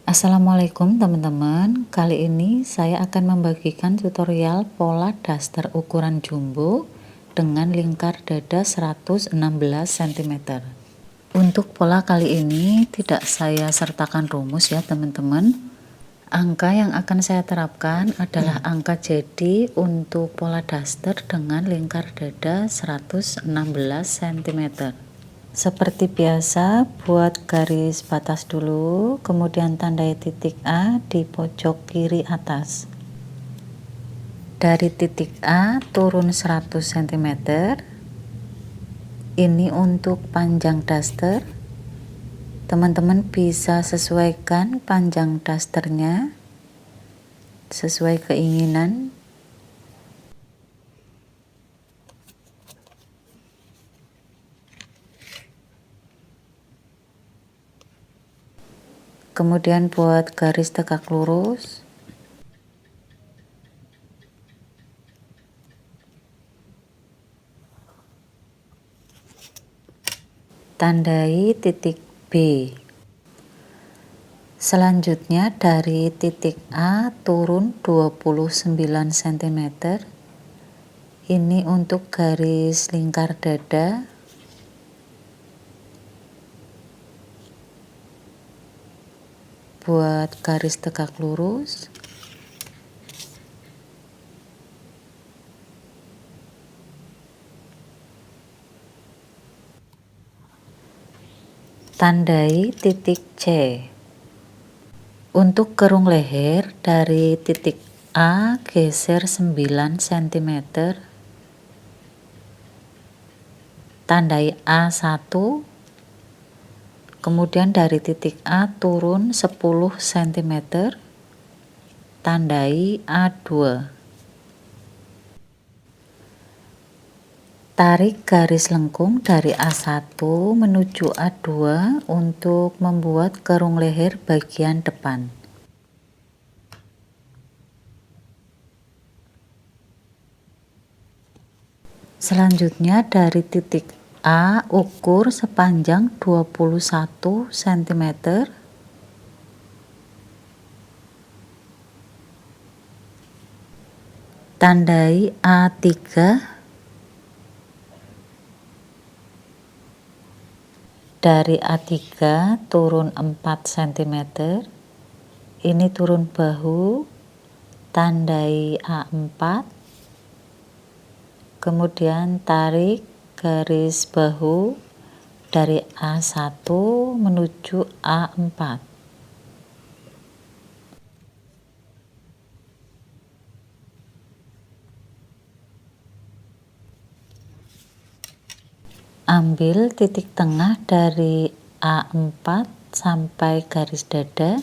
Assalamualaikum teman-teman, kali ini saya akan membagikan tutorial pola daster ukuran jumbo dengan lingkar dada 116 cm. Untuk pola kali ini tidak saya sertakan rumus ya teman-teman. Angka yang akan saya terapkan adalah angka jadi untuk pola daster dengan lingkar dada 116 cm. Seperti biasa, buat garis batas dulu, kemudian tandai titik A di pojok kiri atas. Dari titik A turun 100 cm. Ini untuk panjang daster. Teman-teman bisa sesuaikan panjang dasternya sesuai keinginan. Kemudian buat garis tegak lurus. Tandai titik B. Selanjutnya dari titik A turun 29 cm. Ini untuk garis lingkar dada. Buat garis tegak lurus. Tandai titik C. Untuk kerung leher dari titik A geser 9 cm. Tandai A1. Kemudian dari titik A turun 10 cm. Tandai A2. Tarik garis lengkung dari A1 menuju A2 untuk membuat kerung leher bagian depan. Selanjutnya dari titik A ukur sepanjang 21 cm. Tandai A3. Dari A3 turun 4 cm. Ini turun bahu. Tandai A4. Kemudian tarik garis bahu dari A1 menuju A4. Ambil titik tengah dari A4 sampai garis dada.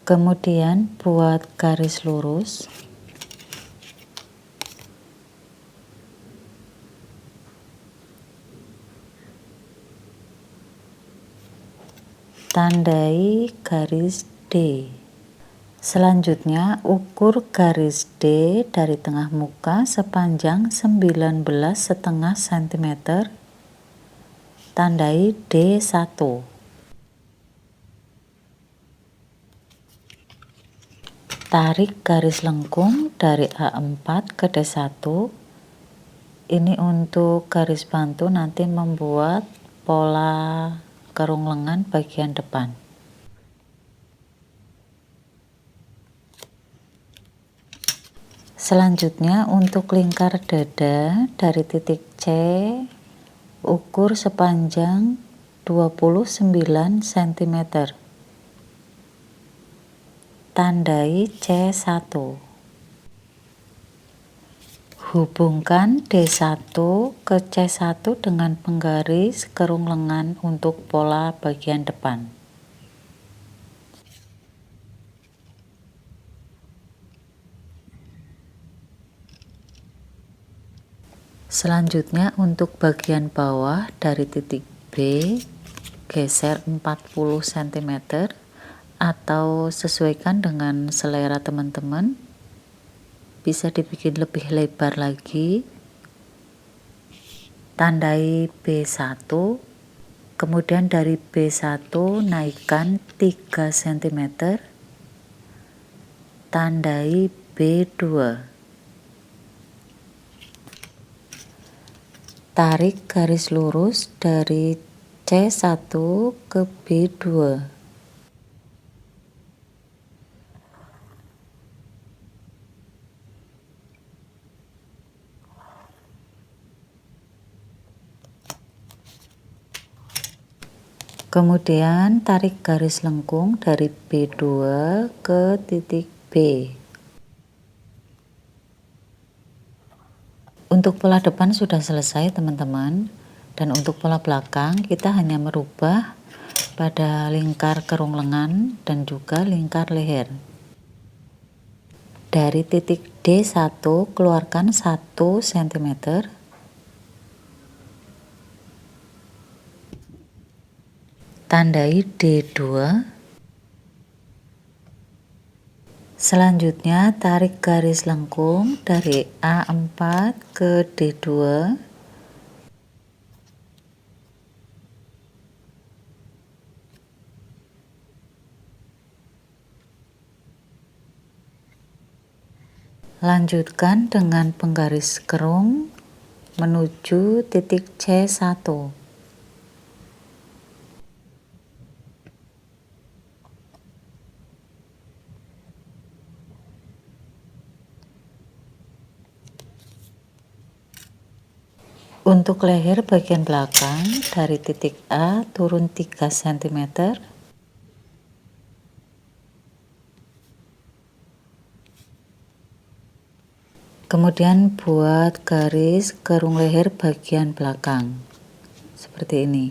Kemudian buat garis lurus. Tandai garis D. Selanjutnya ukur garis D dari tengah muka sepanjang 19,5 cm. Tandai D1. Tarik garis lengkung dari A4 ke D1. Ini untuk garis bantu nanti membuat pola kerung lengan bagian depan. Selanjutnya untuk lingkar dada dari titik C ukur sepanjang 29 cm. Tandai C1. Hubungkan D1 ke C1 dengan penggaris kerung lengan untuk pola bagian depan. Selanjutnya untuk bagian bawah dari titik B geser 40 cm. atau sesuaikan dengan selera teman-teman. Bisa dibikin lebih lebar lagi. Tandai B1, kemudian dari B1 naikkan 3 cm, tandai B2, tarik garis lurus dari C1 ke B2. Kemudian tarik garis lengkung dari B2 ke titik B. Untuk pola depan sudah selesai teman-teman, dan untuk pola belakang kita hanya merubah pada lingkar kerung lengan dan juga lingkar leher. Dari titik D1 keluarkan 1 cm, tandai D2. Selanjutnya tarik garis lengkung dari A4 ke D2. Lanjutkan dengan penggaris kerung menuju titik C1. Untuk leher bagian belakang, dari titik A turun 3 cm, kemudian buat garis kerung leher bagian belakang seperti ini.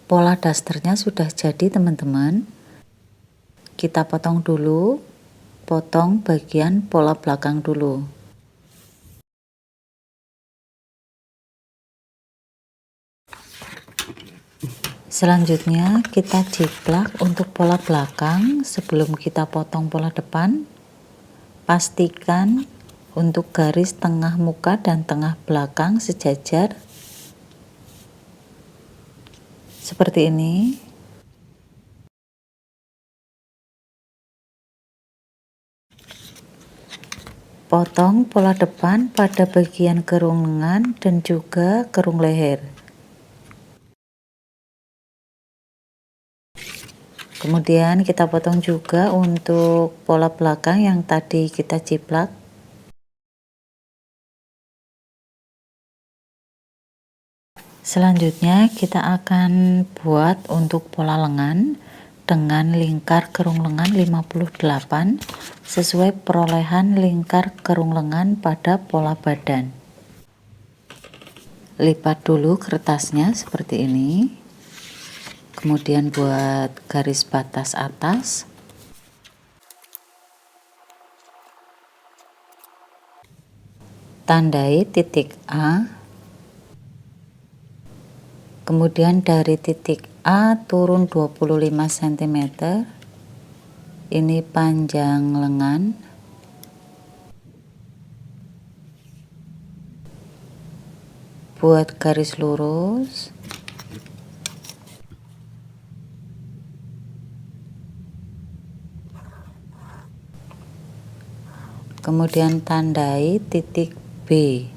Pola dasternya sudah jadi teman-teman. Kita potong dulu, potong bagian pola belakang dulu. Selanjutnya kita jiplak untuk pola belakang. Sebelum kita potong pola depan, pastikan untuk garis tengah muka dan tengah belakang sejajar seperti ini. Potong pola depan pada bagian kerung lengan dan juga kerung leher. Kemudian kita potong juga untuk pola belakang yang tadi kita jiplak. Selanjutnya kita akan buat untuk pola lengan dengan lingkar kerung lengan 58 sesuai perolehan lingkar kerung lengan pada pola badan. Lipat dulu kertasnya seperti ini, kemudian buat garis batas atas. Tandai titik A. Kemudian dari titik A turun 25 cm. Ini panjang lengan. Buat garis lurus. Kemudian tandai titik B.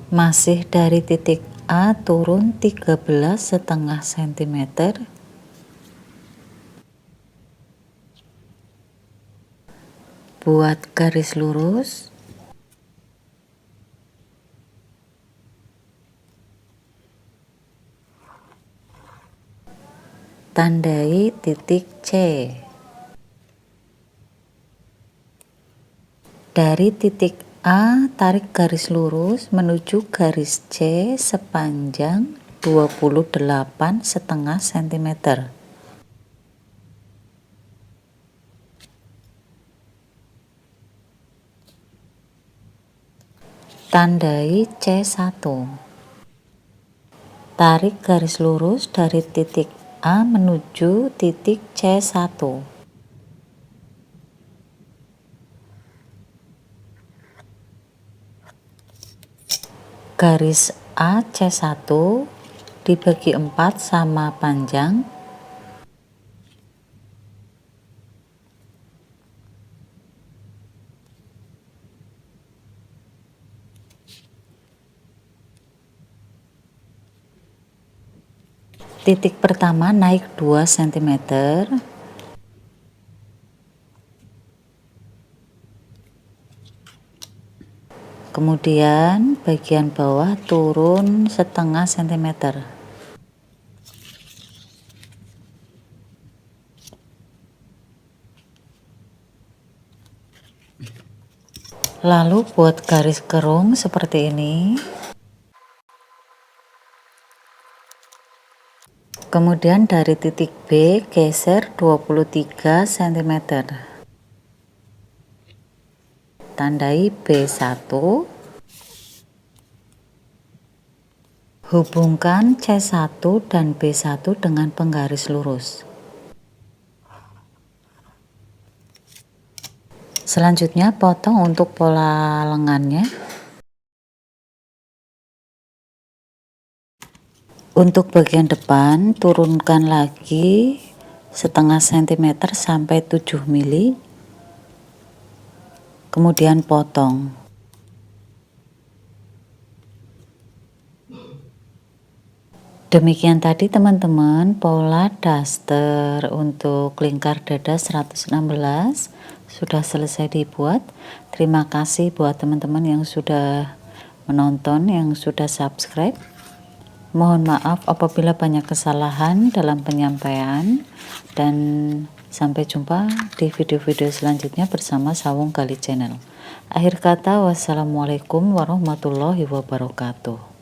Masih dari titik A turun 13,5 cm. Buat garis lurus. Tandai titik C. Dari titik A tarik garis lurus menuju garis C sepanjang 28,5 cm. Tandai C1. Tarik garis lurus dari titik A menuju titik C1. Garis AC1 dibagi 4 sama panjang. Titik pertama naik 2 cm. Kemudian bagian bawah turun setengah sentimeter. Lalu buat garis kerung seperti ini. Kemudian dari titik B geser 23 cm. Tandai B1. Hubungkan C1 dan B1 dengan penggaris lurus. Selanjutnya potong untuk pola lengannya. Untuk bagian depan turunkan lagi setengah sentimeter sampai 7 mili. Kemudian potong. Demikian tadi teman-teman pola daster untuk lingkar dada 116 sudah selesai dibuat. Terima kasih buat teman-teman yang sudah menonton, yang sudah subscribe. Mohon maaf apabila banyak kesalahan dalam penyampaian, dan sampai jumpa di video-video selanjutnya bersama Sawung Gali Channel. Akhir kata, wassalamualaikum warahmatullahi wabarakatuh.